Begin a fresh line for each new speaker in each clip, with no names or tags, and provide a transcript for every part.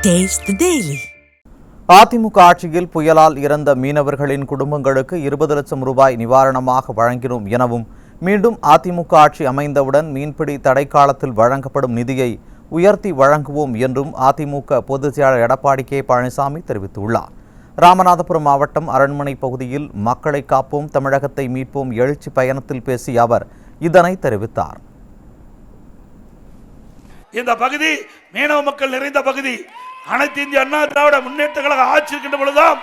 Taste the Daily.
AIADMK ஆட்சியில் புயலால் இறந்த மீனவர்களின் குடும்பங்களுக்கு 20 லட்சம் ரூபாய் நிவாரணமாக வழங்கினோம் எனவும், மீண்டும் அதிமுக ஆட்சி அமைந்தவுடன் மீன்பிடி தடைக்காலத்தில் வழங்கப்படும் நிதியை உயர்த்தி வழங்குவோம் என்றும் அதிமுக பொதுச் செயலாளர் எடப்பாடி கே பழனிசாமி தெரிவித்துள்ளார். ராமநாதபுரம் மாவட்டம் அரண்மனை பகுதியில் மக்களை காப்போம் தமிழகத்தை மீட்போம் எழுச்சி பயணத்தில் பேசிய அவர் இதனை தெரிவித்தார்.
இந்த பகுதி மீனவ மக்கள் நிறைந்த பகுதி. அனைத்து இந்திய அண்ணா திராவிட முன்னேற்ற கழக ஆட்சி இருக்கின்ற பொழுதுதான்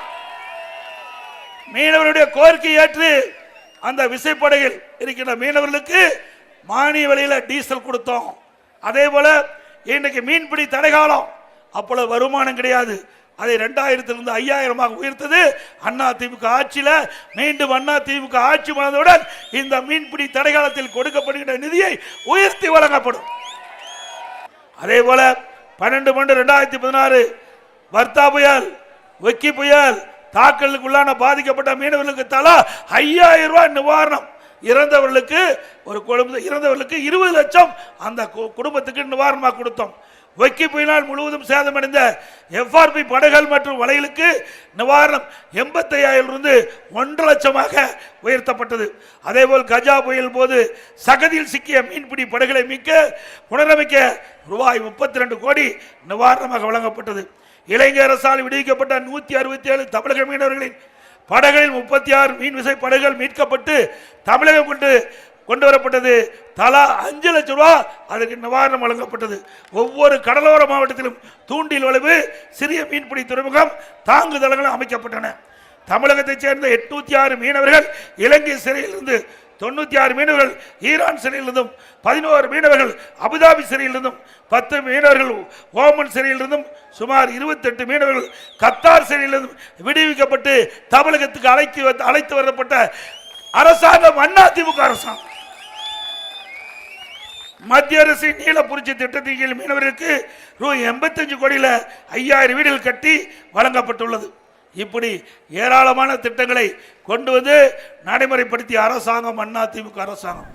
மீனவருடைய கோரிக்கை ஏற்று அந்த விசைப்படையில் இருக்கின்ற மீனவர்களுக்கு மானிய விலையில டீசல் கொடுத்தோம். அதே போல இன்னைக்கு மீன்பிடி தடைகாலம், அப்பொழுது வருமானம் கிடையாது. அதை 2000 5000 உயர்த்தது அண்ணா திமுக ஆட்சியில. மீண்டும் அண்ணா திமுக ஆட்சி வந்தவுடன் இந்த மீன்பிடி தடைகாலத்தில் கொடுக்கப்படுகின்ற நிதியை உயர்த்தி வழங்கப்படும். அதே போல 12/12/2016 வர்த்தா புயல், ஒக்கி புயல் தாக்கலுக்கு உள்ளான பாதிக்கப்பட்ட மீனவர்களுக்கு தலா 5000 ரூபாய் நிவாரணம். இறந்தவர்களுக்கு 20 லட்சம் அந்த குடும்பத்துக்கு நிவாரணமாக கொடுத்தோம். ஒக்கி புயலால் முழுவதும் சேதமடைந்த எஃப்ஆர்பி படகுகள் மற்றும் வலைகளுக்கு நிவாரணம் 85,000 1 லட்சமாக உயர்த்தப்பட்டது. அதேபோல் கஜா புயல் போது சகதியில் சிக்கிய மீன்பிடி படகுகளை புனரமைக்க ரூபாய் 32 கோடி நிவாரணமாக வழங்கப்பட்டது. இலங்கை அரசால் விடுவிக்கப்பட்ட 167 தமிழக மீனவர்களின் படகுகளில் 36 மீன் விசை படகுகள் மீட்கப்பட்டு தமிழகம் கொண்டு வரப்பட்டது. தலா 5 லட்சம் ரூபாய் அதற்கு நிவாரணம் வழங்கப்பட்டது. ஒவ்வொரு கடலோர மாவட்டத்திலும் தூண்டில் வளைவு, சிறிய மீன்பிடி துறைமுகம், தாங்கு தளங்கள் அமைக்கப்பட்டன. தமிழகத்தைச் சேர்ந்த 806 மீனவர்கள் இலங்கை சிறையிலிருந்து, 96 மீனவர்கள் ஈரான் சிறையிலிருந்தும், 11 மீனவர்கள் அபுதாபி சிறையிலிருந்தும், 10 மீனவர்கள் ஓமன் சிறையிலிருந்தும், சுமார் 28 மீனவர்கள் கத்தார் சிறையிலிருந்தும் விடுவிக்கப்பட்டு தமிழகத்துக்கு அழைத்து வரப்பட்ட அரசாங்கம் அண்ணா திமுக அரசாங்கம். மத்திய அரசின் நீல புரட்சி திட்டத்தின் கீழ் மீனவர்களுக்கு ரூபாய் 85 கோடியில் 5000 வீடுகள் கட்டி வழங்கப்பட்டுள்ளது. இப்படி ஏராளமான திட்டங்களை கொண்டு வந்து நடைமுறைப்படுத்திய அரசாங்கம் அண்ணா திமுக அரசாங்கம்.